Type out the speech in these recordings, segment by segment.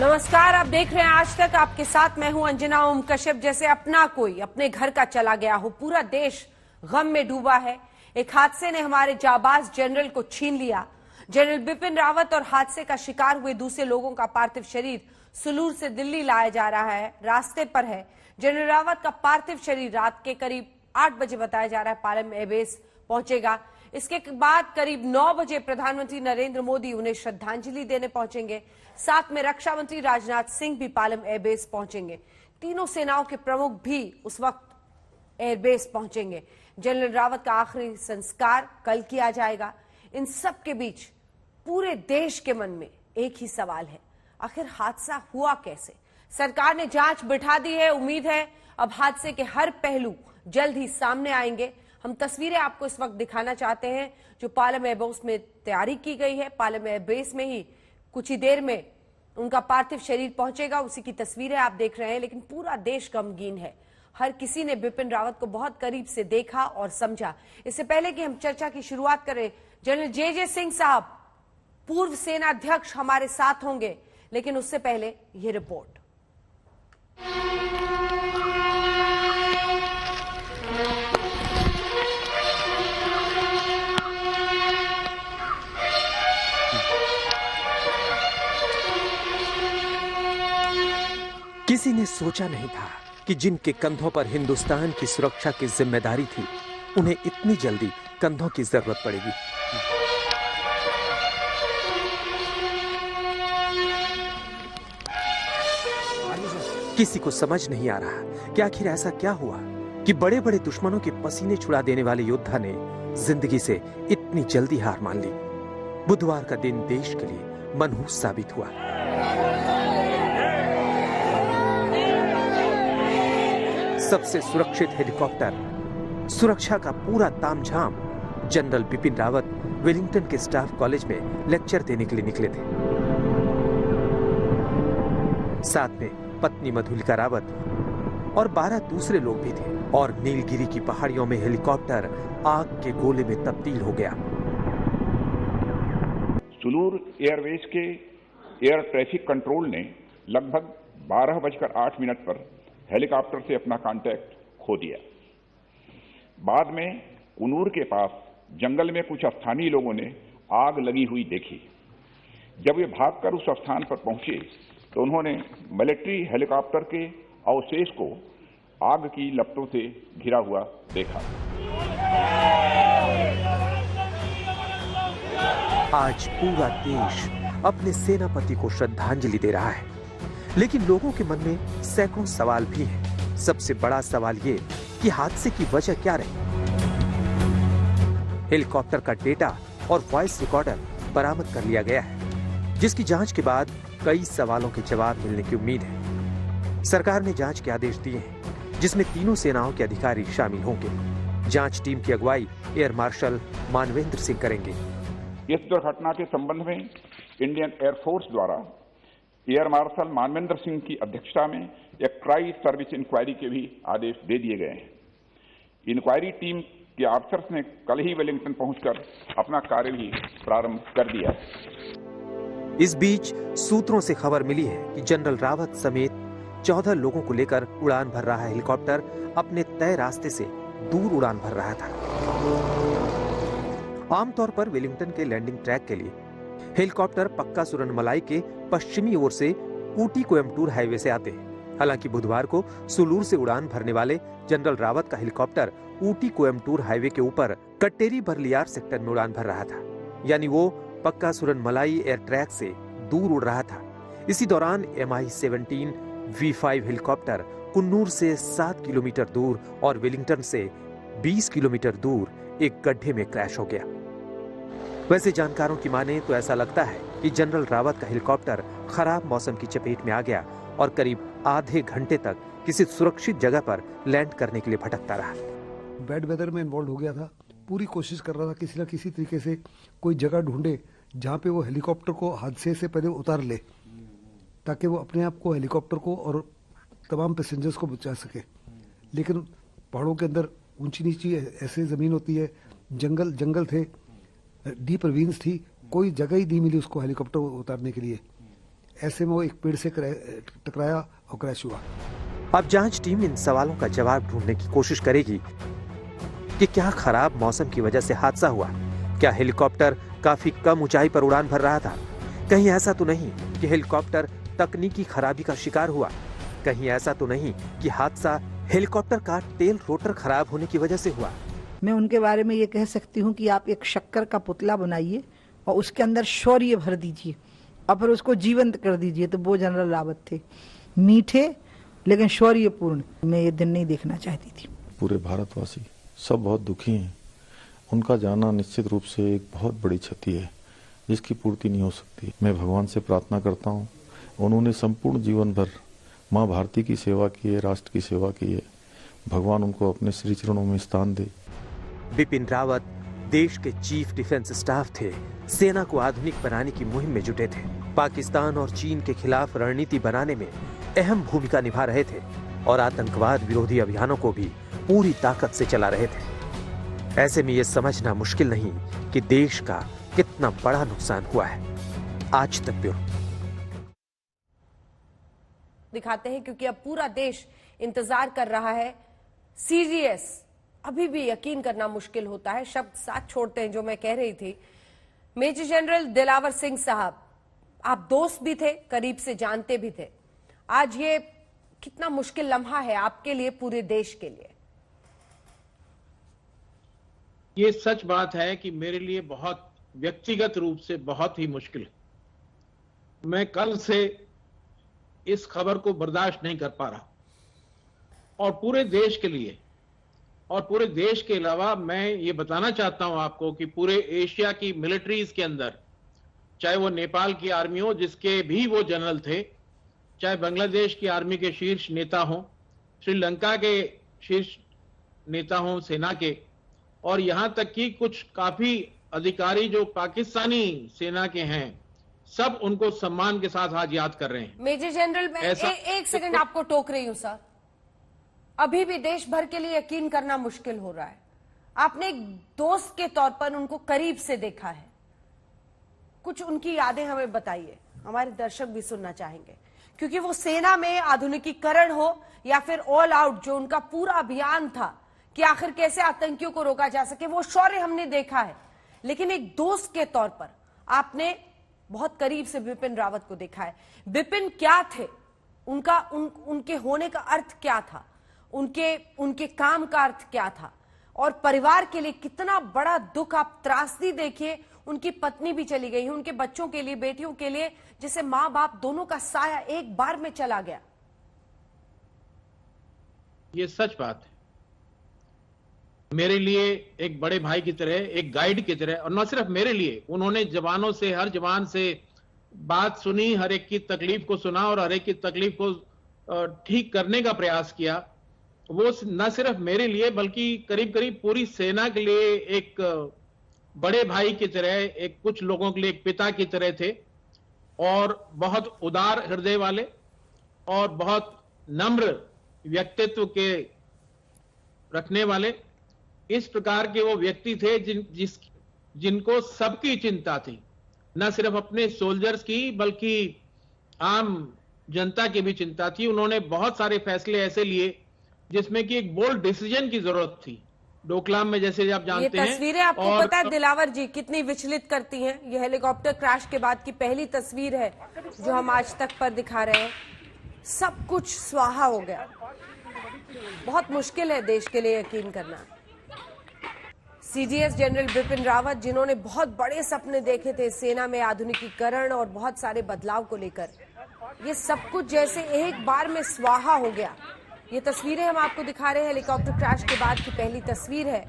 नमस्कार, आप देख रहे हैं आज तक। आपके साथ मैं हूं अंजना ओम कश्यप। जैसे अपना कोई अपने घर का चला गया हो, पूरा देश गम में डूबा है। एक हादसे ने हमारे जाबाज जनरल को छीन लिया। जनरल बिपिन रावत और हादसे का शिकार हुए दूसरे लोगों का पार्थिव शरीर सुलूर से दिल्ली लाया जा रहा है, रास्ते पर है। जनरल रावत का पार्थिव शरीर रात के करीब 8 बजे बताया जा रहा है पालम एयरबेस पहुंचेगा। इसके बाद करीब 9 बजे प्रधानमंत्री नरेंद्र मोदी उन्हें श्रद्धांजलि देने पहुंचेंगे। साथ में रक्षा मंत्री राजनाथ सिंह भी पालम एयरबेस पहुंचेंगे। तीनों सेनाओं के प्रमुख भी उस वक्त एयरबेस पहुंचेंगे। जनरल रावत का आखिरी संस्कार कल किया जाएगा। इन सब के बीच पूरे देश के मन में एक ही सवाल है, आखिर हादसा हुआ कैसे? सरकार ने जांच बिठा दी है। उम्मीद है अब हादसे के हर पहलू जल्द ही सामने आएंगे। हम तस्वीरें आपको इस वक्त दिखाना चाहते हैं जो पालम एयरबेस में तैयारी की गई है। पालम एयरबेस में ही कुछ ही देर में उनका पार्थिव शरीर पहुंचेगा, उसी की तस्वीरें आप देख रहे हैं। लेकिन पूरा देश गमगीन है। हर किसी ने बिपिन रावत को बहुत करीब से देखा और समझा। इससे पहले कि हम चर्चा की शुरुआत करें, जनरल जे सिंह साहब, पूर्व सेना अध्यक्ष, हमारे साथ होंगे। लेकिन उससे पहले ये रिपोर्ट। किसी ने सोचा नहीं था कि जिनके कंधों पर हिंदुस्तान की सुरक्षा की जिम्मेदारी थी, उन्हें इतनी जल्दी कंधों की जरूरत पड़ेगी। किसी को समझ नहीं आ रहा कि आखिर ऐसा क्या हुआ कि बड़े बड़े दुश्मनों के पसीने छुड़ा देने वाले योद्धा ने जिंदगी से इतनी जल्दी हार मान ली। बुधवार का दिन देश के लिए मनहूस साबित हुआ। सबसे सुरक्षित हेलीकॉप्टर, सुरक्षा का पूरा तामझाम। जनरल बिपिन रावत वेलिंगटन के स्टाफ कॉलेज में लेक्चर देने के लिए निकले थे। साथ में पत्नी मधुलिका रावत और 12 दूसरे लोग भी थे। और नीलगिरी की पहाड़ियों में हेलीकॉप्टर आग के गोले में तब्दील हो गया। सुलूर एयरवेज के एयर ट्रैफिक कंट्रोल ने लगभग 12:08 पर हेलीकॉप्टर से अपना कांटेक्ट खो दिया। बाद में कुन्नूर के पास जंगल में कुछ स्थानीय लोगों ने आग लगी हुई देखी। जब वे भागकर उस स्थान पर पहुंचे तो उन्होंने मिलिट्री हेलीकॉप्टर के अवशेष को आग की लपटों से घिरा हुआ देखा। आज पूरा देश अपने सेनापति को श्रद्धांजलि दे रहा है, लेकिन लोगों के मन में सैकड़ों सवाल भी हैं। सबसे बड़ा सवाल ये कि हादसे की वजह क्या रही। हेलीकॉप्टर का डेटा और वॉइस रिकॉर्डर बरामद कर लिया गया है, जिसकी जांच के बाद कई सवालों के जवाब मिलने की उम्मीद है। सरकार ने जांच के आदेश दिए हैं, जिसमें तीनों सेनाओं के अधिकारी शामिल होंगे। जांच टीम की अगुवाई एयर मार्शल मानवेंद्र सिंह करेंगे। इस दुर्घटना के संबंध में इंडियन एयरफोर्स द्वारा एयर मार्शल मानवेंद्र सिंह की अध्यक्षता में एक ट्राई सर्विस इंक्वायरी के भी आदेश दे दिए गए हैं। इंक्वायरी टीम के ऑफिसर्स ने कल ही वेलिंगटन पहुंचकर अपना कार्य भी प्रारंभ कर दिया। इस बीच सूत्रों से खबर मिली है कि जनरल रावत समेत 14 लोगों को लेकर उड़ान भर रहा हेलीकॉप्टर अपने तय रास्ते से दूर उड़ान भर रहा था। आमतौर पर वेलिंगटन के लैंडिंग ट्रैक के लिए हेलीकॉप्टर पक्का सुरनमलाई के पश्चिमी ओर से ऊटी कोयम्बटूर हाईवे से आते हैं। हालांकि बुधवार को सुलूर से उड़ान भरने वाले जनरल रावत का हेलीकॉप्टर ऊटी कोयम्बटूर हाईवे के ऊपर कट्टेरी बरलियार सेक्टर में उड़ान भर रहा था, यानी वो पक्का सुरनमलाई एयर ट्रैक से दूर उड़ रहा था। इसी दौरान MI-17 V5 हेलीकॉप्टर कुन्नूर से 7 किलोमीटर दूर और वेलिंगटन से 20 किलोमीटर दूर एक गड्ढे में क्रैश हो गया। वैसे जानकारों की माने तो ऐसा लगता है कि जनरल रावत का हेलीकॉप्टर खराब मौसम की चपेट में आ गया और करीब आधे घंटे तक किसी सुरक्षित जगह पर लैंड करने के लिए भटकता रहा। बैड वेदर में इन्वॉल्व हो गया था। पूरी कोशिश कर रहा था किसी न किसी तरीके से कोई जगह ढूंढे जहाँ पे वो हेलीकॉप्टर को हादसे से पहले उतार ले, ताकि वो अपने आप को, हेलीकॉप्टर को और तमाम पैसेंजर्स को बचा सके। लेकिन पहाड़ों के अंदर ऊंची नीची ऐसे ज़मीन होती है, जंगल थे, डीप रवीन्स थी, कोई जगह ही नहीं मिली उसको हेलीकॉप्टर उतारने के लिए। ऐसे में वो एक पेड़ से टकराया और क्रैश हुआ। अब जांच टीम इन सवालों का जवाब ढूंढने की कोशिश करेगी कि क्या खराब मौसम की वजह से हादसा हुआ, क्या हेलीकॉप्टर काफी कम ऊंचाई पर उड़ान भर रहा था, कहीं ऐसा तो नहीं कि हेलीकॉप्टर तकनीकी खराबी का शिकार हुआ, कहीं ऐसा तो नहीं कि हादसा हेलीकॉप्टर का टेल रोटर खराब होने की वजह से हुआ। मैं उनके बारे में ये कह सकती हूँ कि आप एक शक्कर का पुतला बनाइए और उसके अंदर शौर्य भर दीजिए और फिर उसको जीवंत कर दीजिए, तो वो जनरल रावत थे, मीठे लेकिन शौर्यपूर्ण। मैं ये दिन नहीं देखना चाहती थी। पूरे भारतवासी सब बहुत दुखी हैं। उनका जाना निश्चित रूप से एक बहुत बड़ी क्षति है जिसकी पूर्ति नहीं हो सकती। मैं भगवान से प्रार्थना करता हूँ, उन्होंने संपूर्ण जीवन भर माँ भारती की सेवा की है, राष्ट्र की सेवा की है, भगवान उनको अपने श्री चरणों में स्थान दे। बिपिन रावत देश के चीफ डिफेंस स्टाफ थे, सेना को आधुनिक बनाने की मुहिम में जुटे थे, पाकिस्तान और चीन के खिलाफ रणनीति बनाने में अहम भूमिका निभा रहे थे और आतंकवाद विरोधी अभियानों को भी पूरी ताकत से चला रहे थे। ऐसे में यह समझना मुश्किल नहीं कि देश का कितना बड़ा नुकसान हुआ है। आज तक ब्यूरो दिखाते हैं, क्योंकि अब पूरा देश इंतजार कर रहा है। सीजीएस अभी भी यकीन करना मुश्किल होता है। शब्द साथ छोड़ते हैं जो मैं कह रही थी। मेजर जनरल दिलावर सिंह साहब, आप दोस्त भी थे, करीब से जानते भी थे। आज ये कितना मुश्किल लम्हा है आपके लिए, पूरे देश के लिए? ये सच बात है कि मेरे लिए बहुत व्यक्तिगत रूप से बहुत ही मुश्किल है। मैं कल से इस खबर को बर्दाश्त नहीं कर पा रहा और पूरे देश के लिए और पूरे देश के अलावा मैं ये बताना चाहता हूं आपको कि पूरे एशिया की मिलिट्रीज के अंदर, चाहे वो नेपाल की आर्मी हो जिसके भी वो जनरल थे, चाहे बांग्लादेश की आर्मी के शीर्ष नेता हों, श्रीलंका के शीर्ष नेता हों सेना के, और यहां तक कि कुछ काफी अधिकारी जो पाकिस्तानी सेना के हैं, सब उनको सम्मान के साथ आज याद कर रहे हैं। मेजर जनरल, मैं एक सेकंड आपको टोक रही हूं सर। अभी भी देश भर के लिए यकीन करना मुश्किल हो रहा है। आपने एक दोस्त के तौर पर उनको करीब से देखा है, कुछ उनकी यादें हमें बताइए, हमारे दर्शक भी सुनना चाहेंगे। क्योंकि वो सेना में आधुनिकीकरण हो या फिर ऑल आउट जो उनका पूरा अभियान था कि आखिर कैसे आतंकियों को रोका जा सके, वो शौर्य हमने देखा है। लेकिन एक दोस्त के तौर पर आपने बहुत करीब से बिपिन रावत को देखा है। बिपिन क्या थे? उनके होने का अर्थ क्या था? उनके काम का अर्थ क्या था? और परिवार के लिए कितना बड़ा दुख, आप त्रासदी देखिए। उनकी पत्नी भी चली गई, उनके बच्चों के लिए, बेटियों के लिए, जिसे मां बाप दोनों का साया एक बार में चला गया। ये सच बात है। मेरे लिए एक बड़े भाई की तरह, एक गाइड की तरह, और न सिर्फ मेरे लिए, उन्होंने जवानों से, हर जवान से बात सुनी, हर एक की तकलीफ को सुना और हर एक की तकलीफ को ठीक करने का प्रयास किया। वो न सिर्फ मेरे लिए बल्कि करीब करीब पूरी सेना के लिए एक बड़े भाई की तरह, एक कुछ लोगों के लिए एक पिता की तरह थे, और बहुत उदार हृदय वाले और बहुत नम्र व्यक्तित्व के रखने वाले, इस प्रकार के वो व्यक्ति थे जिनको सबकी चिंता थी, न सिर्फ अपने सोल्जर्स की बल्कि आम जनता की भी चिंता थी। उन्होंने बहुत सारे फैसले ऐसे लिए जिसमें कि एक बोल्ड डिसीजन की जरूरत थी। डोकलाम में जैसे आप जानते हैं, ये तस्वीरें आपको पता है दिलावर जी कितनी विचलित करती हैं। ये हेलीकॉप्टर क्रैश के बाद की पहली तस्वीर है जो हम आज तक पर दिखा रहे हैं। सब कुछ स्वाहा हो गया। बहुत मुश्किल है देश के लिए यकीन करना। सीडीएस जनरल बिपिन रावत, जिन्होंने बहुत बड़े सपने देखे थे सेना में आधुनिकीकरण और बहुत सारे बदलाव को लेकर, ये सब कुछ जैसे एक बार में स्वाहा हो गया। ये तस्वीरें हम आपको दिखा रहे हैं, हेलीकॉप्टर क्रैश के बाद की पहली तस्वीर है।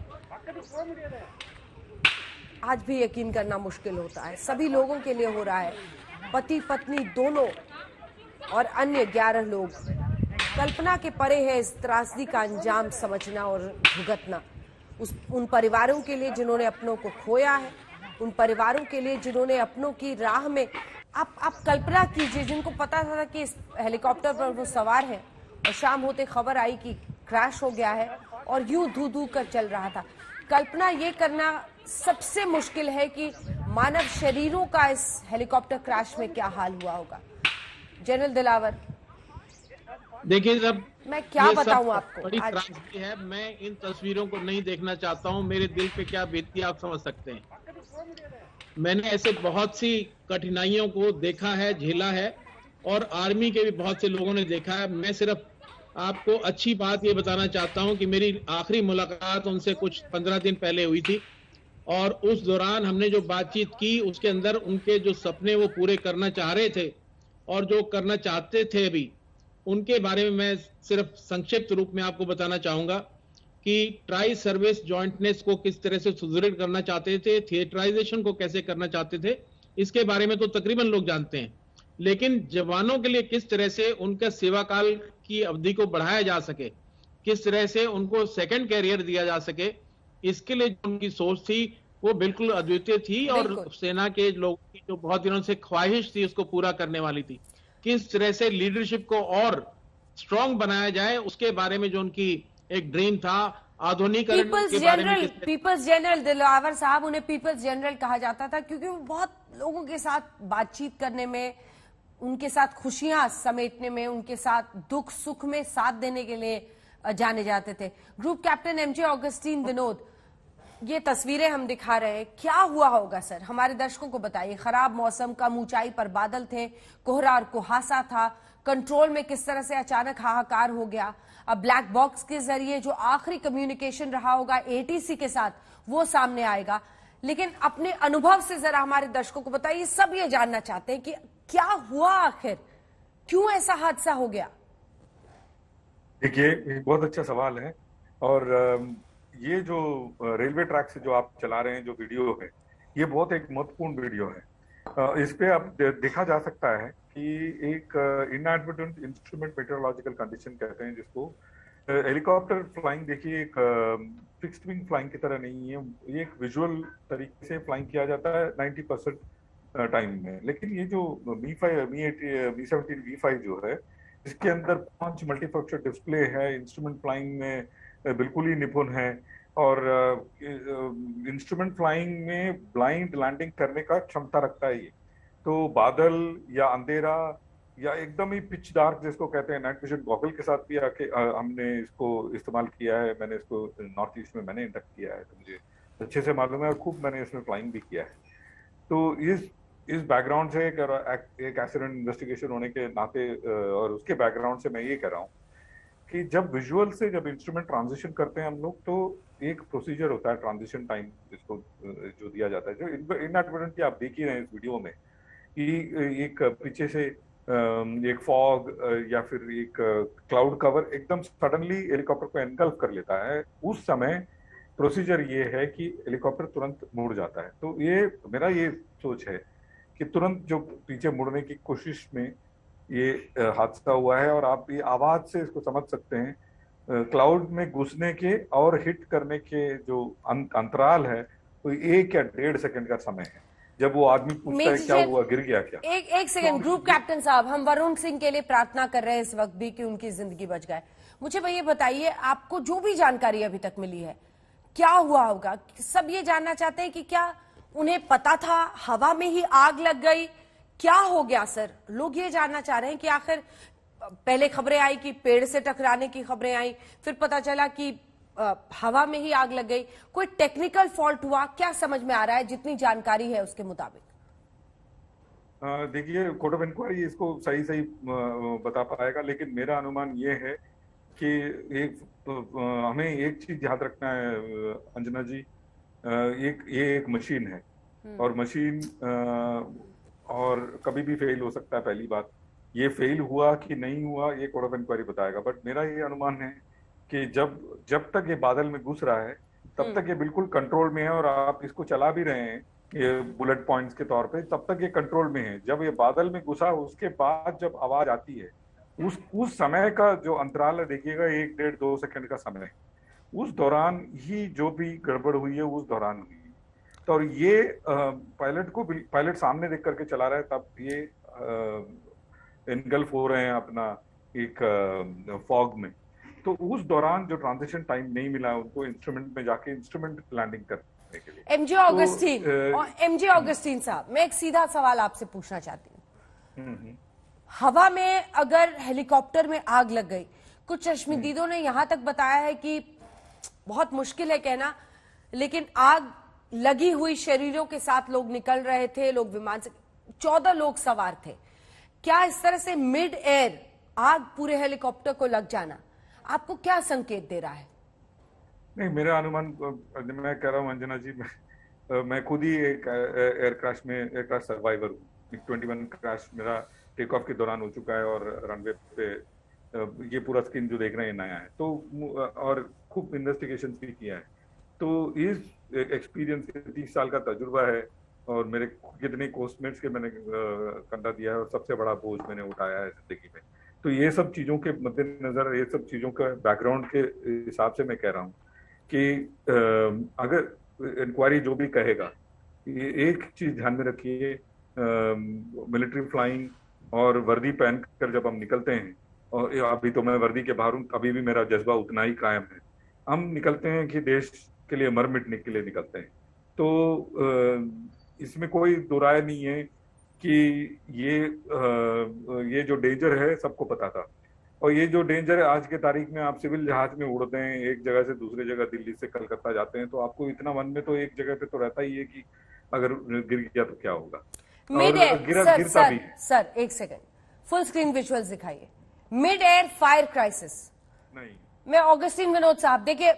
आज भी यकीन करना मुश्किल होता है, सभी लोगों के लिए हो रहा है, पति पत्नी दोनों और अन्य 11 लोग। कल्पना के परे है इस त्रासदी का अंजाम समझना और भुगतना। उन परिवारों के लिए जिन्होंने अपनों को खोया है, उन परिवारों के लिए जिन्होंने अपनों की राह में, आप कल्पना कीजिए, जिनको पता था कि इस हेलीकॉप्टर पर वो सवार है और शाम होते खबर आई कि क्रैश हो गया है और यूं धू धू कर चल रहा था। कल्पना ये करना सबसे मुश्किल है कि मानव शरीरों का इस हेलीकॉप्टर क्रैश में क्या हाल हुआ होगा। जनरल दिलावर, देखिए जब मैं क्या ये सब बताऊं आपको बड़ी आज। त्रासदी है, मैं इन तस्वीरों को नहीं देखना चाहता हूं। मेरे दिल पे क्या बीतती है आप समझ सकते हैं। मैंने ऐसे बहुत सी कठिनाइयों को देखा है, झेला है, और आर्मी के भी बहुत से लोगों ने देखा है। मैं सिर्फ आपको अच्छी बात ये बताना चाहता हूं कि मेरी आखिरी मुलाकात उनसे कुछ 15 दिन पहले हुई थी, और उस दौरान हमने जो बातचीत की उसके अंदर उनके जो सपने वो पूरे करना चाह रहे थे और जो करना चाहते थे अभी, उनके बारे में मैं सिर्फ संक्षिप्त रूप में आपको बताना चाहूंगा कि ट्राई सर्विस जॉइंटनेस को किस तरह से सुदृढ़ करना चाहते थे, थिएटराइजेशन को कैसे करना चाहते थे, इसके बारे में तो तकरीबन लोग जानते हैं। लेकिन जवानों के लिए किस तरह से उनका सेवा काल की अवधि को बढ़ाया जा सके, किस तरह से उनको सेकंड कैरियर दिया जा सके, इसके लिए जो उनकी सोच थी वो बिल्कुल अद्वितीय थी, और बिल्कुल। सेना के लोगों की जो बहुत दिनों से ख्वाहिश थी उसको पूरा करने वाली थी। किस तरह से लीडरशिप को और स्ट्रांग बनाया जाए उसके बारे में जो उनकी एक ड्रीम था, आधुनिकीकरण के बारे में पीपल्स जनरल दिलावर साहब, उन्हें पीपल्स जनरल कहा जाता था क्योंकि वो बहुत लोगों के साथ बातचीत करने में, उनके साथ खुशियां समेटने में, उनके साथ दुख सुख में साथ देने के लिए जाने जाते थे। Group captain MJ Augustine Vinod, ये तस्वीरें हम दिखा रहे हैं, क्या हुआ होगा सर, हमारे दर्शकों को बताइए। खराब मौसम, कम ऊंचाई पर बादल थे, कोहरा और कुहासा था, कंट्रोल में किस तरह से अचानक हाहाकार हो गया। अब ब्लैक बॉक्स के जरिए जो आखिरी कम्युनिकेशन रहा होगा एटीसी के साथ वो सामने आएगा, लेकिन अपने अनुभव से जरा हमारे दर्शकों को बताइए। सब ये जानना चाहते हैं कि क्या हुआ आखिर, क्यों ऐसा हादसा हो गया। देखिए, ये बहुत अच्छा सवाल है, और ये जो रेलवे ट्रैक से जो आप चला रहे हैं जो वीडियो है, ये बहुत एक महत्वपूर्ण वीडियो है। इस पे अब देखा जा सकता है कि एक इनएडवर्टेंट इंस्ट्रूमेंट मेटेरोलॉजिकल कंडीशन कहते हैं जिसको। हेलीकॉप्टर फ्लाइंग देखिए एक फिक्स्ड विंग फ्लाइंग की तरह नहीं है, ये एक विजुअल तरीके से फ्लाइंग किया जाता है 90% टाइम में। लेकिन ये जो मी-17 V5 जो है, इसके अंदर 5 मल्टीफंक्शन डिस्प्ले है, इंस्ट्रूमेंट फ्लाइंग में बिल्कुल ही निपुण है, और इंस्ट्रूमेंट फ्लाइंग में ब्लाइंड लैंडिंग करने का क्षमता रखता है ये। तो बादल या अंधेरा या एकदम ही पिच डार्क जिसको कहते हैं, नाइट विजन गॉगल के साथ भी आके हमने इसको इस्तेमाल किया है। मैंने इसको नॉर्थ ईस्ट में मैंने इंडक्ट किया है, तो मुझे अच्छे से मालूम है, और खूब मैंने इसमें फ्लाइंग भी किया है। तो इस बैकग्राउंड से एक एक्सीडेंट इन्वेस्टिगेशन होने के नाते और उसके बैकग्राउंड से मैं ये कह रहा हूँ कि जब विजुअल से जब इंस्ट्रूमेंट ट्रांजिशन करते हैं हम लोग, तो एक प्रोसीजर होता है ट्रांजिशन टाइम जिसको जो दिया जाता है, जो इनएडवर्टेंटली आप देख ही रहे हैं इस वीडियो में कि एक पीछे से एक फॉग या फिर एक क्लाउड कवर एकदम सडनली हेलीकॉप्टर को एनगल्फ कर लेता है। उस समय प्रोसीजर ये है कि हेलीकॉप्टर तुरंत मुड़ जाता है। तो ये मेरा ये सोच है कि तुरंत जो पीछे मुड़ने की कोशिश में ये हादसा हुआ है, और आप ये आवाज से इसको समझ सकते हैं। क्लाउड में घुसने के और हिट करने के जो अंतराल है वो 1 या 1.5 सेकंड का समय है। जब वो आदमी पूछता है क्या हुआ, गिर गया क्या। एक सेकंड ग्रुप कैप्टन साहब, हम वरुण सिंह के लिए प्रार्थना कर रहे हैं इस वक्त भी कि उनकी जिंदगी बच जाए। मुझे भैया बताइए, आपको जो भी जानकारी अभी तक मिली है, क्या हुआ होगा। सब ये जानना चाहते हैं कि क्या उन्हें पता था, हवा में ही आग लग गई, क्या हो गया सर। लोग ये जानना चाह रहे हैं कि आखिर पहले खबरें आई कि पेड़ से टकराने की खबरें आई, फिर पता चला कि हवा में ही आग लग गई, कोई टेक्निकल फॉल्ट हुआ, क्या समझ में आ रहा है जितनी जानकारी है उसके मुताबिक। देखिए, कोर्ट ऑफ इंक्वायरी इसको सही बता पाएगा, लेकिन मेरा अनुमान ये है कि हमें एक चीज याद रखना है अंजना जी, ये एक मशीन है, और मशीन और कभी भी फेल हो सकता है। पहली बात, ये फेल हुआ कि नहीं हुआ ये कोर्ट ऑफ इंक्वायरी बताएगा, बट मेरा ये अनुमान है कि जब तक ये बादल में घुस रहा है तब तक ये बिल्कुल कंट्रोल में है, और आप इसको चला भी रहे हैं ये बुलेट पॉइंट्स के तौर पे, तब तक ये कंट्रोल में है। जब ये बादल में घुसा उसके बाद जब आवाज आती है, उस समय का जो अंतराल है देखिएगा, 1, 1.5, 2 सेकंड का समय, उस दौरान ही जो भी गड़बड़ हुई है उस दौरान हुई। तो और ये पायलट सामने देख करके चला रहा है, तब ये इनगल्फ हो रहे हैं अपना एक फॉग में। तो उस दौरान जो ट्रांजिशन टाइम नहीं मिला उनको इंस्ट्रूमेंट में जाके इंस्ट्रूमेंट लैंडिंग करने के लिए। एमजे ऑगस्टीन साहब, मैं एक सीधा सवाल आपसे पूछना चाहती हूँ। हवा में अगर हेलीकॉप्टर में आग लग गई, कुछ चश्मदीदों ने यहां तक बताया है कि बहुत मुश्किल है कहना, लेकिन आग लगी हुई शरीरों के साथ लोग निकल रहे थे, लोग विमान से 14 लोग सवार थे। क्या इस तरह से मिड एयर आग पूरे हेलीकॉप्टर को लग जाना आपको क्या संकेत दे रहा है? नहीं, मेरा अनुमान, मैं कह रहा हूँ अंजना जी, मैं खुद ही एक एयरक्राफ्ट सर्वाइवर हूँ। 21 क्रैश मेरा टेक ऑफ के दौरान हो चुका है और रनवे पे ये पूरा स्क्रीन जो देख रहे हैं नया है, तो और खूब इन्वेस्टिगेशन भी किया है। तो इस एक्सपीरियंस 30 साल का तजुर्बा है और मेरे कितने कोस्टमेट्स के मैंने कंधा दिया है और सबसे बड़ा बोझ मैंने उठाया है जिंदगी में। तो ये सब चीजों के मद्देनजर, ये सब चीजों का बैकग्राउंड के हिसाब से मैं कह रहा हूँ कि अगर इंक्वायरी जो भी कहेगा, एक चीज ध्यान में रखिए, मिलिट्री फ्लाइंग और वर्दी पहन कर जब हम निकलते हैं, और अभी तो मैं वर्दी के बाहर हूँ, अभी भी मेरा जज्बा उतना ही कायम है। हम निकलते हैं कि देश के लिए मर मिटने के लिए निकलते हैं। तो इसमें कोई दो राय नहीं है कि ये जो डेंजर है सबको पता था, और ये जो डेंजर है आज के तारीख में, आप सिविल जहाज में उड़ते हैं एक जगह से दूसरी जगह, दिल्ली से कलकत्ता जाते हैं, तो आपको इतना मन में तो एक जगह पे तो रहता ही है कि अगर गिर गया तो क्या होगा। मिड एयर सर एक सेकंड, फुल स्क्रीन विजुअल्स दिखाइए। मिड एयर फायर क्राइसिस नहीं, मैं ऑगस्टिन विनोद साहब, देखिए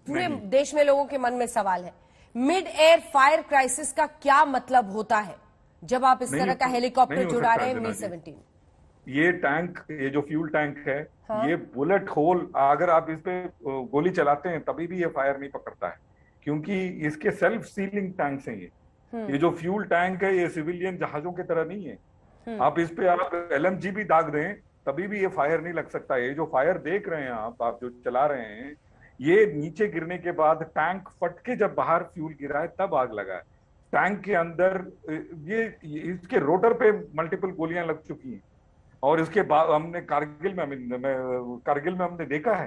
पूरे देश में लोगों के मन में सवाल है, मिड एयर फायर क्राइसिस का क्या मतलब होता है जब आप इस तरह का हेलीकॉप्टर जुड़ा रहे हैं Mi-17? ये टैंक, ये जो फ्यूल टैंक है, हाँ? ये बुलेट होल, अगर आप इस पे गोली चलाते हैं तभी भी ये फायर नहीं पकड़ता है, क्योंकि इसके सेल्फ सीलिंग टैंक्स हैं ये जो फ्यूल टैंक है ये सिविलियन जहाजों की तरह नहीं है। आप इस पे आप LMG भी दाग दें तभी भी ये फायर नहीं लग सकता। ये जो फायर देख रहे हैं आप जो चला रहे हैं, ये नीचे गिरने के बाद टैंक फट के जब बाहर फ्यूल गिरा है तब आग लगा है। टैंक के अंदर ये इसके रोटर पे मल्टीपल गोलियां लग चुकी हैं, और इसके बाद हमने कारगिल में हमने देखा है,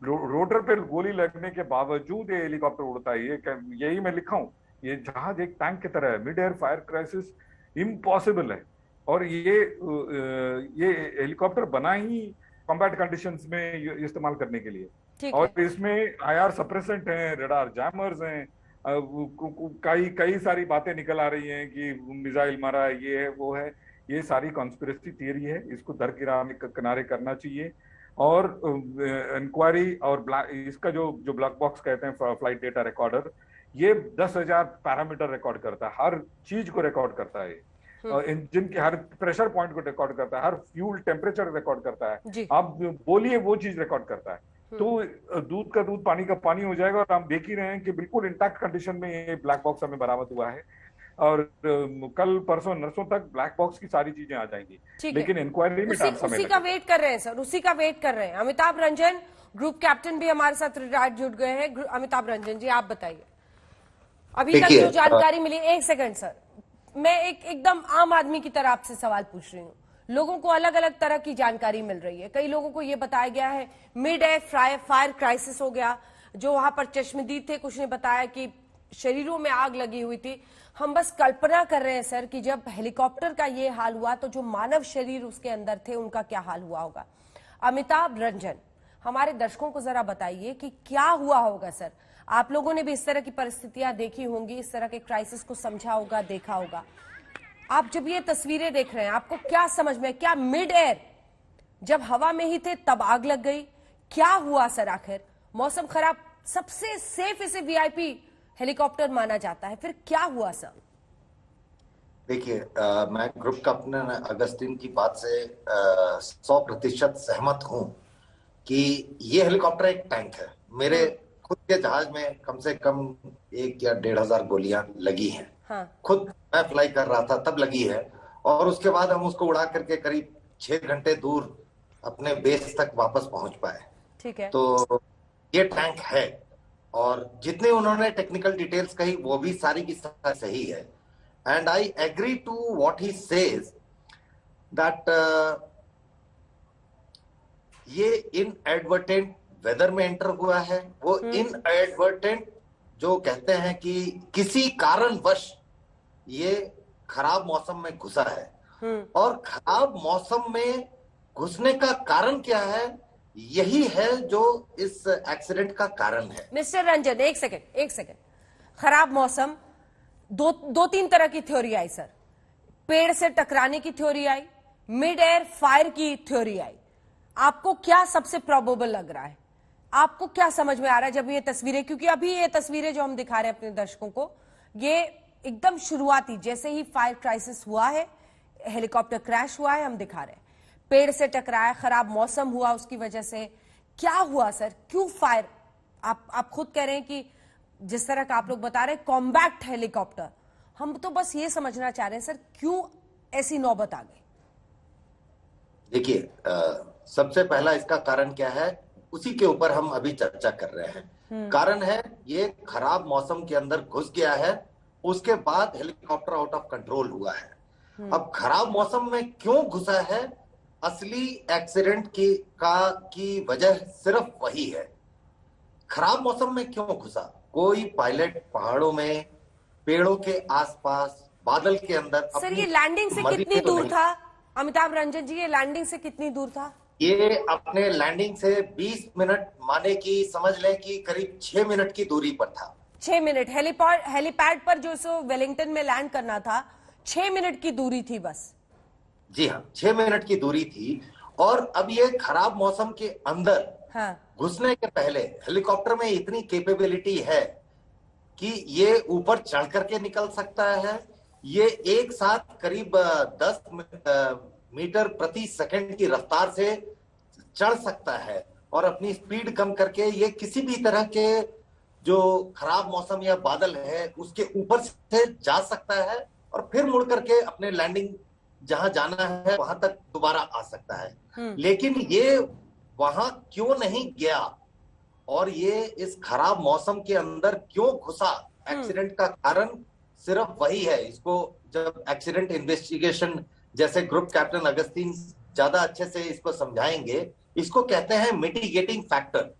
रोटर पे गोली लगने के बावजूद ये हेलीकॉप्टर उड़ता है। यही मैं लिखा हूं, ये जहाज एक टैंक की तरह है। Mid air fire crisis impossible है, और ये हेलीकॉप्टर बना ही कॉम्बैट कंडीशंस में इस्तेमाल करने के लिए, और इसमें IR सप्रेसेंट हैं, रडार जैमर्स हैं, कई सारी बातें निकल आ रही हैं कि मिसाइल मारा है, ये है वो है। ये सारी कॉन्स्पिरेसी थियरी है, इसको किनारे करना चाहिए। और इंक्वायरी और इसका जो ब्लैक बॉक्स कहते हैं, फ्लाइट डेटा रिकॉर्डर, ये 10,000 पैरामीटर रिकॉर्ड करता है, हर चीज को रिकॉर्ड करता है, इंजन के हर प्रेशर पॉइंट को रिकॉर्ड करता है, हर फ्यूल टेम्परेचर रिकॉर्ड करता है। आप बोलिए वो चीज रिकॉर्ड करता है, तो दूध का दूध पानी का पानी हो जाएगा। और हम देख ही रहे हैं कि बिल्कुल इंटैक्ट कंडीशन में ये ब्लैक बॉक्स हमें बरामद हुआ है, और कल परसों नरसों तक ब्लैक बॉक्स की सारी चीजें आ जाएंगी, लेकिन इंक्वायरी में उसी का वेट कर रहे हैं सर, उसी का वेट कर रहे हैं। अमिताभ रंजन, ग्रुप कैप्टन भी हमारे साथ रिटायर्ड जुड़ गए हैं। अमिताभ रंजन जी, आप बताइए अभी तक जो जानकारी मिली। एक सेकंड सर, मैं एकदम आम आदमी की तरह आपसे सवाल पूछ रही हूँ। लोगों को अलग अलग तरह की जानकारी मिल रही है। कई लोगों को यह बताया गया है मिड एयर फायर क्राइसिस हो गया, जो वहां पर चश्मदीद थे, कुछ ने बताया कि शरीरों में आग लगी हुई थी। हम बस कल्पना कर रहे हैं सर कि जब हेलीकॉप्टर का ये हाल हुआ तो जो मानव शरीर उसके अंदर थे उनका क्या हाल हुआ होगा। अमिताभ रंजन, हमारे दर्शकों को जरा बताइए कि क्या हुआ होगा सर। आप लोगों ने भी इस तरह की परिस्थितियां देखी होंगी, इस तरह के क्राइसिस को समझा होगा, देखा होगा। आप जब ये तस्वीरें देख रहे हैं, आपको क्या समझ में, क्या मिड एयर जब हवा में ही थे तब आग लग गई, क्या हुआ सर? आखिर मौसम खराब, सबसे सेफ इसे VIP हेलीकॉप्टर माना जाता है, फिर क्या हुआ सर? देखिए, मैं ग्रुप कैप्टन अगस्टिन की बात से 100% सहमत हूं कि ये हेलीकॉप्टर एक टैंक है। मेरे खुद के जहाज में कम से कम 1 या 1,500 गोलियां लगी हैं। हाँ। खुद मैं फ्लाई कर रहा था तब लगी है, और उसके बाद हम उसको उड़ा करके करीब 6 घंटे दूर अपने बेस तक वापस पहुंच पाए। ठीक है। तो ये टैंक है, और जितने उन्होंने टेक्निकल डिटेल्स कही वो भी सारी की सारी सही है। And I agree to what he says that ये इनएडवर्टेंट वेदर में एंटर हुआ है। वो इनएडवर्टेंट जो कहते हैं कि किसी कारणवश ये खराब मौसम में घुसा है, और खराब मौसम में घुसने का कारण क्या है, यही है जो इस एक्सीडेंट का कारण है। मिस्टर रंजन, एक सेकंड। खराब मौसम, दो तीन तरह की थ्योरी आई सर। पेड़ से टकराने की थ्योरी आई, मिड एयर फायर की थ्योरी आई। आपको क्या सबसे प्रोबेबल लग रहा है? आपको क्या समझ में आ रहा है जब ये तस्वीरें, क्योंकि अभी ये तस्वीरें जो हम दिखा रहे हैं अपने दर्शकों को, ये एकदम शुरुआती, जैसे ही फायर क्राइसिस हुआ है, हेलीकॉप्टर क्रैश हुआ है, हम दिखा रहे हैं, पेड़ से टकराया, खराब मौसम हुआ उसकी वजह से। क्या हुआ सर, क्यों फायर? आप खुद कह रहे हैं कि जिस तरह का आप लोग बता रहे हैं कॉम्बैक्ट हेलीकॉप्टर, हम तो बस ये समझना चाह रहे हैं सर, क्यों ऐसी नौबत आ गई? देखिए, सबसे पहला इसका कारण क्या है, उसी के ऊपर हम अभी चर्चा कर रहे हैं। कारण है ये खराब मौसम के अंदर घुस गया है, उसके बाद हेलीकॉप्टर आउट ऑफ कंट्रोल हुआ है। अब खराब मौसम में क्यों घुसा है, असली एक्सीडेंट की वजह सिर्फ वही है। खराब मौसम में क्यों घुसा? कोई पायलट पहाड़ों में, पेड़ों के आसपास, बादल के अंदर सर ये लैंडिंग से कितनी दूर था अमिताभ रंजन जी? ये लैंडिंग से कितनी दूर था? ये अपने लैंडिंग से 20 मिनट, माने कि समझ लें कि करीब 6 मिनट की दूरी पर था। 6 मिनट हेलीपैड पर जो सो वेलिंगटन में लैंड करना था, 6 मिनट की दूरी थी बस। जी हाँ, 6 मिनट की दूरी थी। और अब ये खराब मौसम के अंदर घुसने के पहले हेलीकॉप्टर में इतनी कैपेबिलिटी है कि ये ऊपर चढ़ करके निकल सकता है। ये एक साथ करीब 10 मीटर प्रति सेकंड की रफ्तार से चढ़ सकता है और अपनी स्पीड कम करके ये किसी भी तरह के जो खराब मौसम या बादल है उसके ऊपर से जा सकता है और फिर मुड़ करके अपने लैंडिंग जहां जाना है वहां तक दोबारा आ सकता है। लेकिन ये वहां क्यों नहीं गया और ये इस खराब मौसम के अंदर क्यों घुसा, एक्सीडेंट का कारण सिर्फ वही है। इसको जब एक्सीडेंट इन्वेस्टिगेशन जैसे ग्रुप कैप्टन अगस्तीन ज्यादा अच्छे से इसको समझाएंगे, इसको कहते हैं मिटिगेटिंग फैक्टर।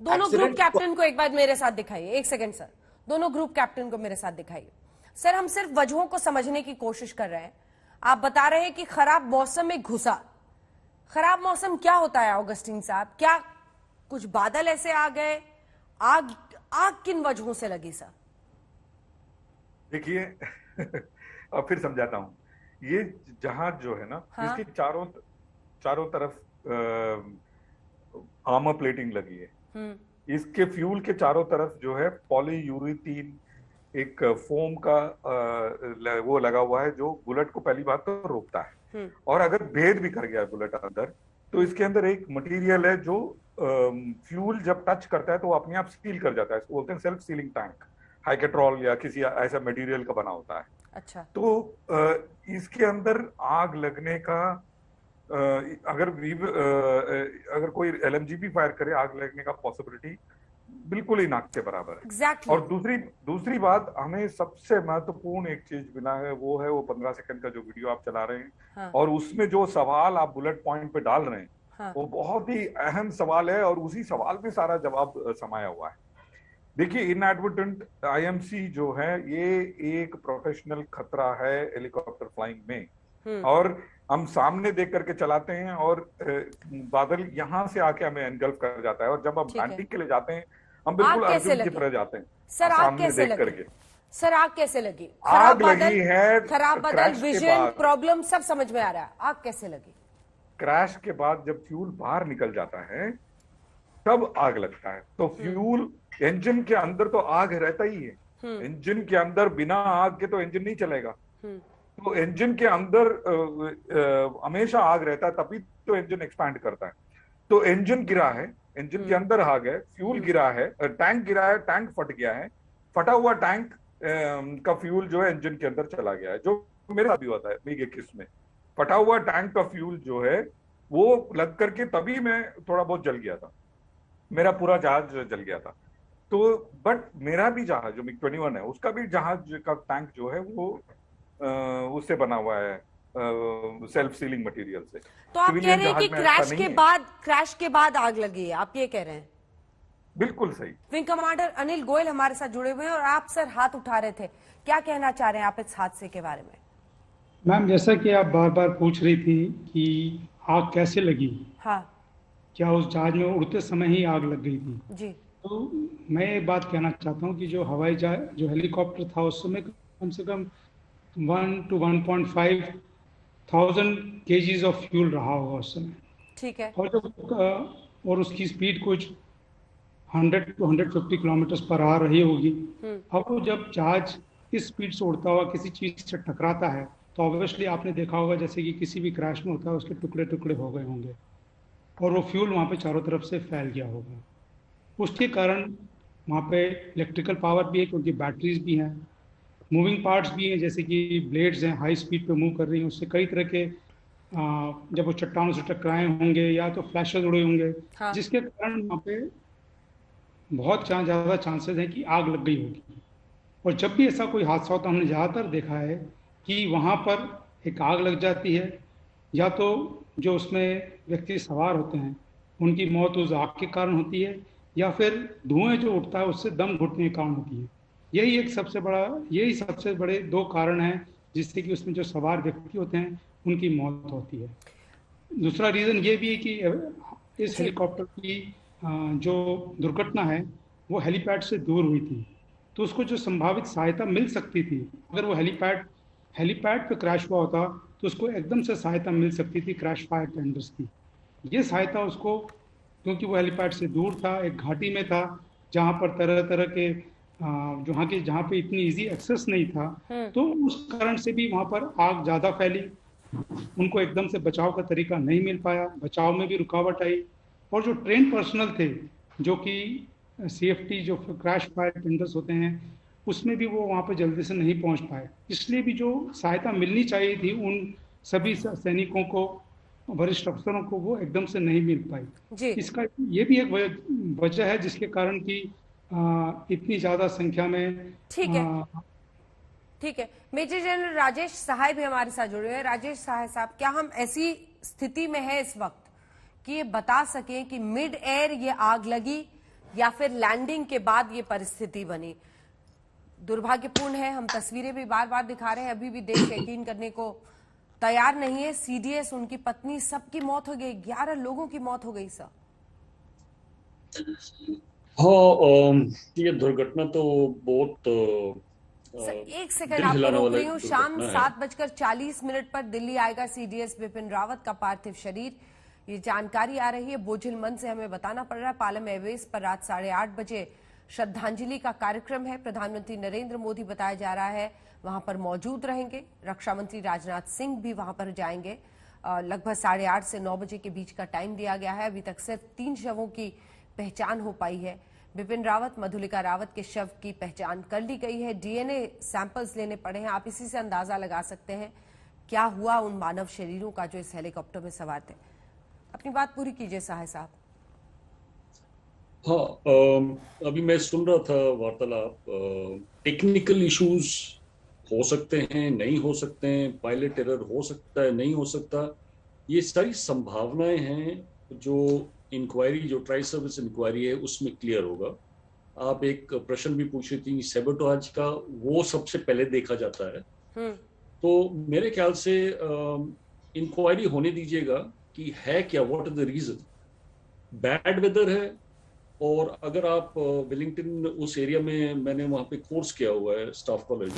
दोनों ग्रुप कैप्टन को एक बार मेरे साथ दिखाइए, एक सेकंड सर, दोनों ग्रुप कैप्टन को मेरे साथ दिखाइए। सर हम सिर्फ वजहों को समझने की कोशिश कर रहे हैं। आप बता रहे हैं कि खराब मौसम में घुसा। खराब मौसम क्या होता है ऑगस्टीन साहब? क्या कुछ बादल ऐसे आ गए? आग किन वजहों से लगी सर? देखिए अब फिर समझाता हूँ। ये जहाज जो है ना, इसके चारों तरफ आर्मर प्लेटिंग लगी है। इसके फ्यूल के चारों तरफ जो है पॉलीयूरेथीन एक फोम का वो लगा हुआ है जो बुलेट को पहली बात तो रोकता है। और अगर भेद भी कर गया बुलेट अंदर, तो इसके अंदर एक मटेरियल है जो फ्यूल जब टच करता है तो वो अपने आप सील कर जाता है। इसको बोलते हैं सेल्फ सीलिंग टैंक। हाइकेट्रॉल या किसी ऐसा मटेरियल का बना होता है। अच्छा। तो इसके अंदर आग लगने का अगर कोई एलएमजीबी फायर करे, आग लगने का पॉसिबिलिटी बिल्कुल ही नाक के बराबर है। Exactly. और दूसरी बात, हमें सबसे महत्वपूर्ण एक चीज बिना है वो 15 सेकंड का जो वीडियो आप चला रहे हैं। और उसमें जो सवाल आप बुलेट पॉइंट पे डाल रहे हैं वो बहुत ही अहम सवाल है और उसी सवाल में सारा जवाब समाया हुआ है। देखिए, इनएडवर्टेंट आईएमसी जो है ये एक प्रोफेशनल खतरा है हेलीकॉप्टर फ्लाइंग में। और हम सामने देख करके चलाते हैं और बादल यहाँ से आके हमें एनगल्फ कर जाता है और जब हम लैंडिंग के लिए जाते हैं हम बिल्कुल अर्जुन की तरह जाते हैं। सर आग कैसे लगी? सर आग कैसे लगी? आग लगी है, खराब बादल, विजन प्रॉब्लम सब समझ में आ रहा है। आग कैसे लगी? क्रैश के बाद जब फ्यूल बाहर निकल जाता है तब आग लगता है। तो फ्यूल इंजन के अंदर तो आग रहता ही है। इंजन के अंदर बिना आग के तो इंजन नहीं चलेगा। तो इंजन के अंदर हमेशा आग रहता है, तभी तो इंजन एक्सपैंड करता है। तो इंजन गिरा है, इंजन के अंदर आग है, फ्यूल गिरा है, टैंक गिरा है, टैंक फट गया है। फटा हुआ टैंक का फ्यूल जो है इंजन के अंदर चला गया है, जो मेरे साथ भी होता है MiG 21 में। फटा हुआ टैंक का फ्यूल जो है वो लग करके तभी मैं थोड़ा बहुत जल गया था, मेरा पूरा जहाज जल गया था। तो बट मेरा भी जहाज जो MiG 21 है उसका भी जहाज का टैंक जो है वो उससे बना हुआ है, सेल्फ सीलिंग मटेरियल से। तो आप कह रहे हैं कि क्रैश के बाद आग लगी है, आप ये कह रहे हैं? बिल्कुल सही। विंग कमांडर अनिल गोयल हमारे साथ जुड़े हुए हैं और आप सर हाथ उठा रहे थे, क्या कहना चाह रहे हैं आप इस हादसे के बारे में? मैम, जैसा कि आप बार बार पूछ रही थी कि आग कैसे लगी, हाँ क्या उस जहाज में उड़ते समय ही आग लग गई थी? जी। तो मैं एक बात कहना चाहता हूँ कि जो हवाई जहाज जो हेलीकॉप्टर था उस समय कम से कम 1 to 1.5 thousand KGs of fuel रहा होगा उस समय। ठीक है। और और उसकी स्पीड कुछ 100 to 150 किलोमीटर पर आ रही होगी। अब वो जब जहाज इस स्पीड से उड़ता हुआ किसी चीज से टकराता है तो ऑब्वियसली आपने देखा होगा जैसे कि किसी भी क्रैश में होता है उसके टुकड़े टुकड़े हो गए होंगे और वो फ्यूल वहाँ पे चारों तरफ से फैल गया होगा। उसके कारण वहाँ पे इलेक्ट्रिकल पावर भी है क्योंकि बैटरीज भी हैं, मूविंग पार्ट्स भी हैं जैसे कि ब्लेड्स हैं हाई स्पीड पे मूव कर रही हैं, उससे कई तरह के जब वो चट्टानों से टकराए होंगे या तो फ्लैशेस उड़े होंगे। हाँ। जिसके कारण वहाँ पे बहुत ज़्यादा चांसेस हैं कि आग लग गई होगी। और जब भी ऐसा कोई हादसा होता है हमने ज़्यादातर देखा है कि वहाँ पर एक आग लग जाती है या तो जो उसमें व्यक्ति सवार होते हैं उनकी मौत उस आग के कारण होती है या फिर धुएं जो उठता है उससे दम घुटने के कारण होती है। यही सबसे बड़े दो कारण हैं जिससे कि उसमें जो सवार व्यक्ति होते हैं उनकी मौत होती है। दूसरा रीज़न ये भी है कि इस हेलीकॉप्टर की जो दुर्घटना है वो हेलीपैड से दूर हुई थी तो उसको जो संभावित सहायता मिल सकती थी अगर वो हेलीपैड पे क्रैश हुआ होता तो उसको एकदम से सहायता मिल सकती थी क्रैश फायर टेंडर्स की। ये सहायता उसको क्योंकि वो हेलीपैड से दूर था, एक घाटी में था जहाँ पर तरह तरह के जहाँ पे इतनी इजी एक्सेस नहीं था तो उस कारण से भी वहाँ पर आग ज़्यादा फैली, उनको एकदम से बचाव का तरीका नहीं मिल पाया, बचाव में भी रुकावट आई। और जो ट्रेन पर्सनल थे जो कि CFT जो क्रैश फायर टेंडर्स होते हैं उसमें भी वो वहाँ पे जल्दी से नहीं पहुँच पाए, इसलिए भी जो सहायता मिलनी चाहिए थी उन सभी सैनिकों को, वरिष्ठ अफसरों को, वो एकदम से नहीं मिल पाई। इसका ये भी एक वजह है जिसके कारण कि इतनी ज्यादा संख्या में। ठीक है। मेजर जनरल राजेश सहाय भी हमारे साथ जुड़े हैं। राजेश सहाय साहब, क्या हम ऐसी स्थिति में है इस वक्त कि ये बता सकें कि मिड एयर ये आग लगी या फिर लैंडिंग के बाद ये परिस्थिति बनी? दुर्भाग्यपूर्ण है, हम तस्वीरें भी बार बार दिखा रहे हैं, अभी भी देश यकीन करने को तैयार नहीं है। CDS, उनकी पत्नी, सबकी मौत हो गई, 11 लोगों की मौत हो गई सर। हाँ, ये दुर्घटना तो बहुत एक सेकंड आपको रोक रही हूँ। शाम 7:40 पर दिल्ली आएगा CDS बिपिन रावत का पार्थिव शरीर, ये जानकारी आ रही है। बोझिल मन से हमें बताना पड़ रहा है। पालम एयरवेज पर रात 8:30 बजे श्रद्धांजलि का कार्यक्रम है। प्रधानमंत्री नरेंद्र मोदी बताया जा रहा है वहां पर मौजूद रहेंगे। रक्षा मंत्री राजनाथ सिंह भी वहां पर जाएंगे। लगभग 8:30 से 9 बजे के बीच का टाइम दिया गया है। अभी तक सिर्फ 3 शवों की पहचान हो पाई है। बिपिन रावत, मधुलिका रावत के शव की पहचान कर ली गई है। DNA सैंपल्स लेने पड़े हैं। आप इसी से अंदाजा लगा सकते हैं क्या हुआ उन मानव शरीरों का जो इस हेलीकॉप्टर में सवार थे। अपनी बात पूरी कीजिए सहाय साहब। हाँ, अभी मैं सुन रहा था वार्तालाप। टेक्निकल इश्यूज हो सकते हैं, नहीं हो सकते हैं, पायलट एरर हो सकता है, नहीं हो सकता, ये सारी संभावनाएं हैं जो इंक्वायरी, जो ट्राई सर्विस इंक्वायरी है उसमें क्लियर होगा। आप एक प्रश्न भी पूछ रही थी सैबोटाज का, वो सबसे पहले देखा जाता है। तो मेरे ख्याल से इंक्वायरी होने दीजिएगा कि है क्या, what is the reason. Bad weather है, और अगर आप वेलिंगटन उस एरिया में, मैंने वहां पे कोर्स किया हुआ है स्टाफ कॉलेज,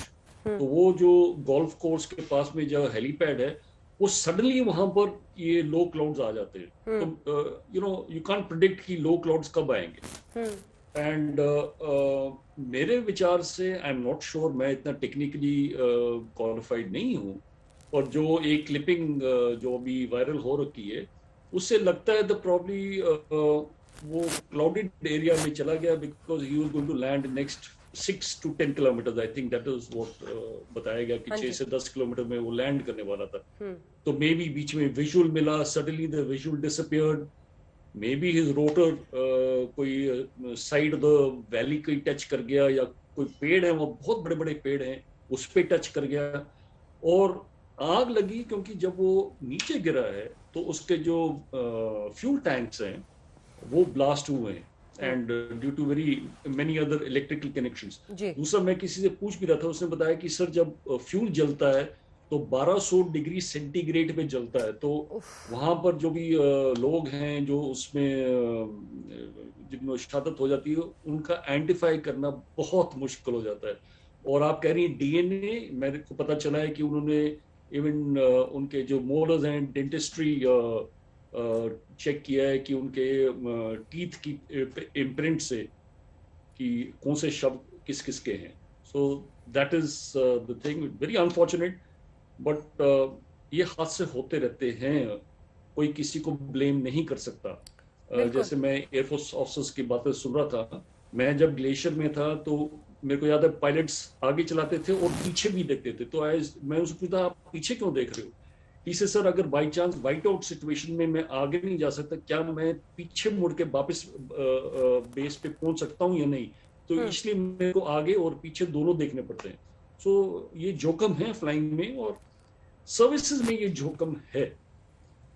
तो वो जो गोल्फ कोर्स के पास में जो हेलीपैड है वो सडनली वहां पर ये लो क्लाउड्स आ जाते हैं। तो यू कांट प्रिडिक्ट कि लो क्लाउड्स कब आएंगे। एंड मेरे विचार से, आई एम नॉट श्योर, मैं इतना टेक्निकली क्वालिफाइड नहीं हूँ, और जो एक क्लिपिंग जो अभी वायरल हो रखी है उससे लगता है प्रॉब्ली वो क्लाउडेड एरिया में चला गया because he was going to land next 6 to 10 kilometre. I think that is what बताया गया कि 6 से 10 किलोमीटर में वो लैंड करने वाला था। तो मे बी बीच में विजुअल मिला, suddenly the visual disappeared, may be his rotor कोई साइड द वैली को टच कर गया, या कोई पेड़ है, वो बहुत बड़े बड़े पेड़ हैं, उस पे टच कर गया और आग लगी। क्योंकि जब वो नीचे गिरा है तो उसके जो फ्यूल टैंक्स हैं वो ब्लास्ट हुए हैं, and due to very many other electrical connections. दूसरा, मैं किसी से पूछ भी रहा था, उसने बताया कि सर जब फ्यूल जलता है तो 1200 डिग्री सेंटीग्रेड पे जलता है। तो वहां पर जो भी लोग हैं जो उसमें जिनमें शहादत हो जाती है, उनका आइडेंटिफाई करना बहुत मुश्किल हो जाता है। और आप कह रही हैं डीएनए, मेरे को पता चला है कि उन्होंने इवन उनके जो मोलर्स हैं, डेंटिस्ट्री चेक किया है कि उनके टीथ की इम्प्रिंट से कि कौन से शब्द किस किस के हैं। So that is the thing, very unfortunate, but ये हादसे होते रहते हैं, कोई किसी को ब्लेम नहीं कर सकता। जैसे मैं एयरफोर्स ऑफिसर्स की बातें सुन रहा था, मैं जब ग्लेशियर में था तो मेरे को याद है पायलट्स आगे चलाते थे और पीछे भी देखते थे। तो मैं उससे पूछता, आप पीछे क्यों देख रहे हो? इसे सर, अगर by chance white out situation में मैं आगे नहीं जा सकता, क्या मैं पीछे मुड़ के वापस बेस पे पहुंच सकता हूं या नहीं? तो इसलिए मेरे को आगे और पीछे दोनों देखने पड़ते हैं। सो ये जोखम है फ्लाइंग में, और सर्विसेज में ये जोखम है।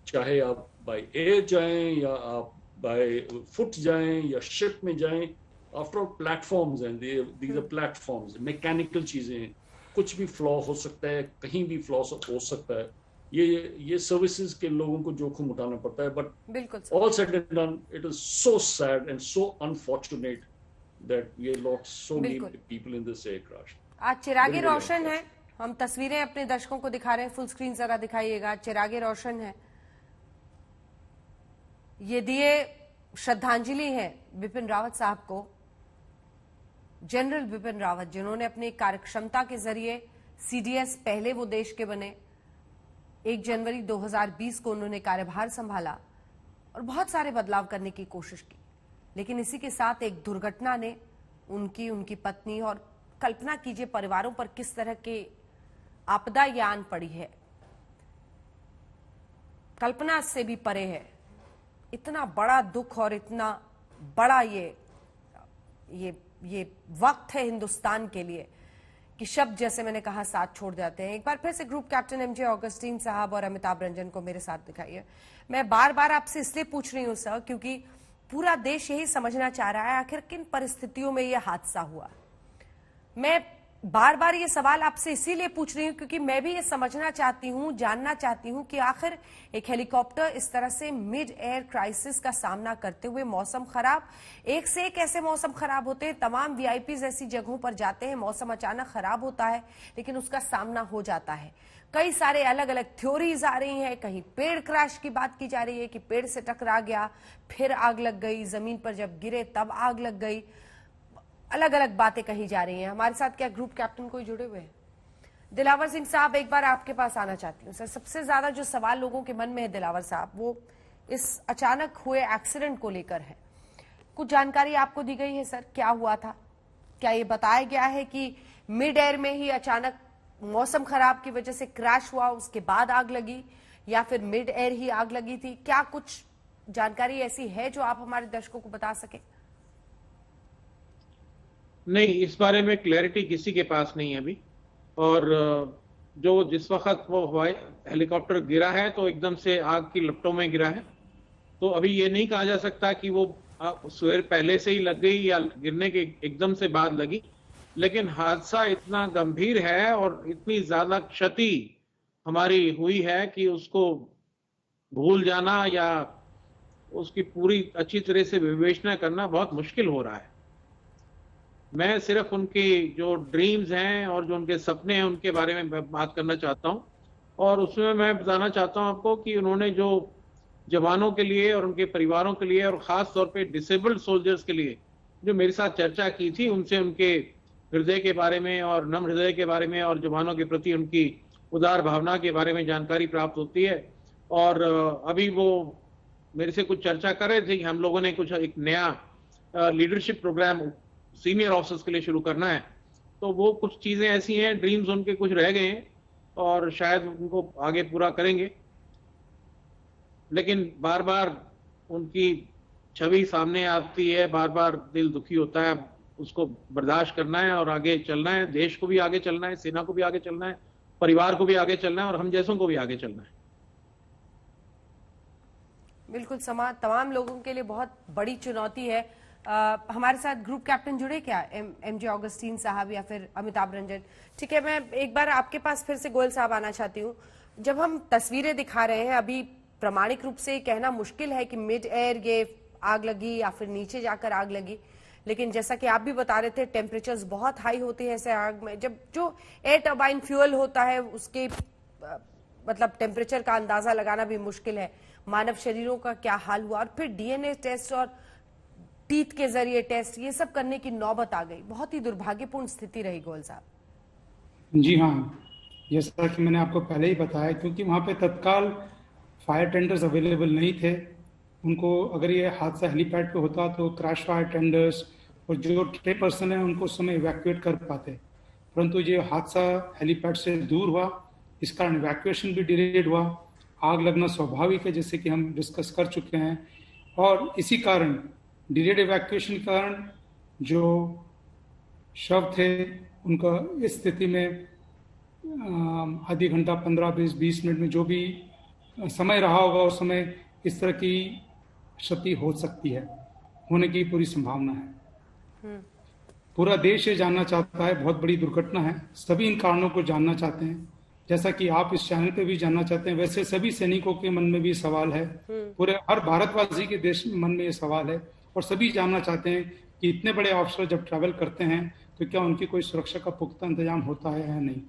चाहे आप बाय एयर जाएं या आप बाय फुट जाएं या शिप में जाएं, आफ्टर ऑल प्लेटफॉर्म्स हैं, दीज आर प्लेटफॉर्म्स, मैकेनिकल चीजें, कुछ भी फ्लॉ हो सकता है, कहीं भी फ्लॉ हो सकता है। ये सर्विसेज के लोगों को जोखिम उठाना पड़ता है। But all said and done, it is so sad and so unfortunate that we lost so many people in this air crash. आज चिरागे रोशन है, हम तस्वीरें अपने दर्शकों को दिखा रहे हैं, फुल स्क्रीन जरा दिखाइएगा। चिरागे रोशन है, ये दिए श्रद्धांजलि है बिपिन रावत साहब को, जनरल बिपिन रावत, जिन्होंने अपनी कार्यक्षमता के जरिए सीडीएस पहले वो देश के बने। 1 जनवरी 2020 को उन्होंने कार्यभार संभाला और बहुत सारे बदलाव करने की कोशिश की, लेकिन इसी के साथ एक दुर्घटना ने उनकी पत्नी और कल्पना कीजिए परिवारों पर किस तरह के आपदा ये आन पड़ी है, कल्पना से भी परे है। इतना बड़ा दुख और इतना बड़ा ये वक्त है हिंदुस्तान के लिए कि शब्द, जैसे मैंने कहा, साथ छोड़ जाते हैं। एक बार फिर से ग्रुप कैप्टन एमजे ऑगस्टीन साहब और अमिताभ रंजन को मेरे साथ दिखाइए। मैं बार बार आपसे इसलिए पूछ रही हूं सर, क्योंकि पूरा देश यही समझना चाह रहा है आखिर किन परिस्थितियों में यह हादसा हुआ। मैं बार बार ये सवाल आपसे इसीलिए पूछ रही हूं क्योंकि मैं भी ये समझना चाहती हूं, जानना चाहती हूं कि आखिर एक हेलीकॉप्टर इस तरह से मिड एयर क्राइसिस का सामना करते हुए, मौसम खराब, एक से एक ऐसे मौसम खराब होते हैं, तमाम वीआईपीज ऐसी जगहों पर जाते हैं, मौसम अचानक खराब होता है लेकिन उसका सामना हो जाता है। कई सारे अलग अलग थ्योरीज आ रही हैं, कहीं पेड़ क्रैश की बात की जा रही है कि पेड़ से टकरा गया, फिर आग लग गई, जमीन पर जब गिरे तब आग लग गई, अलग अलग बातें कही जा रही हैं। हमारे साथ क्या ग्रुप कैप्टन कोई जुड़े हुए हैं? दिलावर सिंह साहब, एक बार आपके पास आना चाहती हूँ सर। सबसे ज्यादा जो सवाल लोगों के मन में है दिलावर साहब, वो इस अचानक हुए एक्सीडेंट को लेकर है। कुछ जानकारी आपको दी गई है सर, क्या हुआ था? क्या ये बताया गया है कि मिड एयर में ही अचानक मौसम खराब की वजह से क्रैश हुआ, उसके बाद आग लगी, या फिर मिड एयर ही आग लगी थी? क्या कुछ जानकारी ऐसी है जो आप हमारे दर्शकों को बता सके? नहीं, इस बारे में क्लैरिटी किसी के पास नहीं है अभी। और जो जिस वक्त वो हवाई हेलीकॉप्टर गिरा है तो एकदम से आग की लपटों में गिरा है, तो अभी ये नहीं कहा जा सकता कि वो सवेर पहले से ही लग गई या गिरने के एकदम से बाद लगी। लेकिन हादसा इतना गंभीर है और इतनी ज्यादा क्षति हमारी हुई है कि उसको भूल जाना या उसकी पूरी अच्छी तरह से विवेचना करना बहुत मुश्किल हो रहा है। मैं सिर्फ उनकी जो ड्रीम्स हैं और जो उनके सपने हैं उनके बारे में बात करना चाहता हूं, और उसमें मैं बताना चाहता हूं आपको कि उन्होंने जो जवानों के लिए और उनके परिवारों के लिए और खास तौर पे डिसेबल्ड सोल्जर्स के लिए जो मेरे साथ चर्चा की थी, उनसे उनके हृदय के बारे में और नम्र हृदय के बारे में और जवानों के प्रति उनकी उदार भावना के बारे में जानकारी प्राप्त होती है। और अभी वो मेरे से कुछ चर्चा कर रहे थे कि हम लोगों ने कुछ एक नया लीडरशिप प्रोग्राम सीनियर ऑफिसर्स के लिए शुरू करना है। तो वो कुछ चीजें ऐसी हैं, ड्रीम्स उनके कुछ रह गए हैं और शायद उनको आगे पूरा करेंगे, लेकिन बार बार उनकी छवि सामने आती है, बार बार दिल दुखी होता है। उसको बर्दाश्त करना है और आगे चलना है। देश को भी आगे चलना है, सेना को भी आगे चलना है, परिवार को भी आगे चलना है और हम जैसों को भी आगे चलना है। बिल्कुल, तमाम लोगों के लिए बहुत बड़ी चुनौती है। हमारे साथ ग्रुप कैप्टन जुड़े क्या, एमजे ऑगस्टीन साहब या फिर अमिताभ रंजन? ठीक है, मैं एक बार आपके पास फिर से गोयल साहब आना चाहती हूँ। जब हम तस्वीरें दिखा रहे हैं, अभी प्रामाणिक रूप से कहना मुश्किल है कि मिड एयर ये आग लगी या फिर नीचे जाकर आग लगी, लेकिन जैसा कि आप भी बता रहे थे टेम्परेचर्स बहुत हाई होते हैं ऐसे आग में। जब जो एयर टर्बाइन फ्यूल होता है उसके मतलब टेम्परेचर का अंदाजा लगाना भी मुश्किल है। मानव शरीरों का क्या हाल हुआ, और फिर डीएनए टेस्ट और टीथ के जरिए टेस्ट, ये सब करने की नौबत आ गई। बहुत ही दुर्भाग्यपूर्ण स्थिति रही गोयल साहब। जी हाँ, जैसा कि मैंने आपको पहले ही बताया, क्योंकि वहाँ पे तत्काल फायर टेंडर्स अवेलेबल नहीं थे। उनको अगर ये हादसा हेलीपैड पे होता तो क्रैश फायर टेंडर्स और जो 3 पर्सन है उनको उस समय इवैक्यूएट कर पाते, परंतु ये हादसा हेलीपैड से दूर हुआ, इस कारण इवैक्यूएशन भी डिलेड हुआ। आग लगना स्वाभाविक है, जैसे कि हम डिस्कस कर चुके हैं, और इसी कारण डिलेड इवैक्यूएशन के कारण जो शव थे उनका इस स्थिति में आधी घंटा 15-20 मिनट में जो भी समय रहा होगा उस समय इस तरह की क्षति हो सकती है, होने की पूरी संभावना है। पूरा देश ये जानना चाहता है, बहुत बड़ी दुर्घटना है, सभी इन कारणों को जानना चाहते हैं, जैसा कि आप इस चैनल पे भी जानना चाहते हैं। वैसे सभी सैनिकों के मन में भी सवाल है, पूरे हर भारतवासी के देश मन में ये सवाल है, और सभी जानना चाहते हैं कि इतने बड़े ऑफिसर जब ट्रैवल करते हैं तो क्या उनकी कोई सुरक्षा का पुख्ता इंतजाम होता है या नहीं।